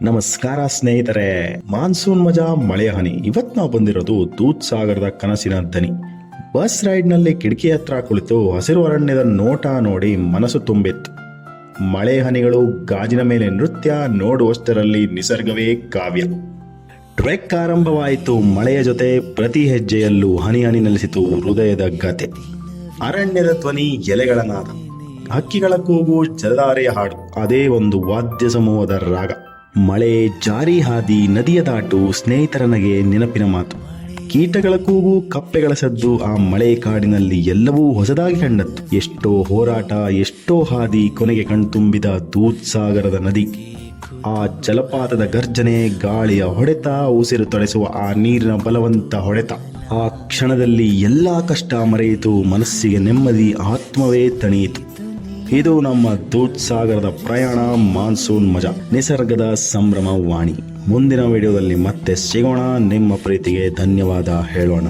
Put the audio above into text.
ನಮಸ್ಕಾರ ಸ್ನೇಹಿತರೆ, ಮಾನ್ಸೂನ್ ಮಜಾ ಮಳೆಯ ಹನಿ. ಇವತ್ತು ನಾವು ಬಂದಿರೋದು ದೂದ್ ಸಾಗರದ ಕನಸಿನ ದನಿ. ಬಸ್ ರೈಡ್ನಲ್ಲಿ ಕಿಟಕಿ ಹತ್ರ ಕುಳಿತು ಹಸಿರು ಅರಣ್ಯದ ನೋಟ ನೋಡಿ ಮನಸ್ಸು ತುಂಬಿತ್ತು. ಮಳೆ ಹನಿಗಳು, ಗಾಜಿನ ಮೇಲೆ ನೃತ್ಯ, ನೋಡುವಷ್ಟರಲ್ಲಿ ನಿಸರ್ಗವೇ ಕಾವ್ಯ. ಟ್ರೆಕ್ ಆರಂಭವಾಯಿತು. ಮಳೆಯ ಜೊತೆ ಪ್ರತಿ ಹೆಜ್ಜೆಯಲ್ಲೂ ಹನಿ ಹನಿ ನೆಲೆಸಿತು ಹೃದಯದ ಗತೆ. ಅರಣ್ಯದ ಧ್ವನಿ, ಎಲೆಗಳ ನಾದ, ಹಕ್ಕಿಗಳ ಕೂಗು, ಜಲಧಾರೆಯ ಹಾಡು, ಅದೇ ಒಂದು ವಾದ್ಯ ಸಮೂಹದ ರಾಗ. ಮಳೆ, ಜಾರಿ ಹಾದಿ, ನದಿಯ ದಾಟು, ಸ್ನೇಹಿತರ ನಗೆ, ನೆನಪಿನ ಮಾತು, ಕೀಟಗಳ ಕೂಗು, ಕಪ್ಪೆಗಳ ಸದ್ದು. ಆ ಮಳೆ ಕಾಡಿನಲ್ಲಿ ಎಲ್ಲವೂ ಹೊಸದಾಗಿ ಕಂಡದ್ದು. ಎಷ್ಟೋ ಹೋರಾಟ, ಎಷ್ಟೋ ಹಾದಿ, ಕೊನೆಗೆ ಕಣ್ತುಂಬಿದ ದೂದ್ ಸಾಗರದ ನದಿ. ಆ ಜಲಪಾತದ ಗರ್ಜನೆ, ಗಾಳಿಯ ಹೊಡೆತ, ಉಸಿರು ತೊಡೆಸುವ ಆ ನೀರಿನ ಬಲವಂತ ಹೊಡೆತ. ಆ ಕ್ಷಣದಲ್ಲಿ ಎಲ್ಲಾ ಕಷ್ಟ ಮರೆಯಿತು, ಮನಸ್ಸಿಗೆ ನೆಮ್ಮದಿ, ಆತ್ಮವೇ ತಣಿಯಿತು. ಇದು ನಮ್ಮ ದೂದ್ ಸಾಗರದ ಪ್ರಯಾಣ, ಮಾನ್ಸೂನ್ ಮಜಾ, ನಿಸರ್ಗದ ಸಂಭ್ರಮ ವಾಣಿ. ಮುಂದಿನ ವಿಡಿಯೋದಲ್ಲಿ ಮತ್ತೆ ಸಿಗೋಣ. ನಿಮ್ಮ ಪ್ರೀತಿಗೆ ಧನ್ಯವಾದ ಹೇಳೋಣ.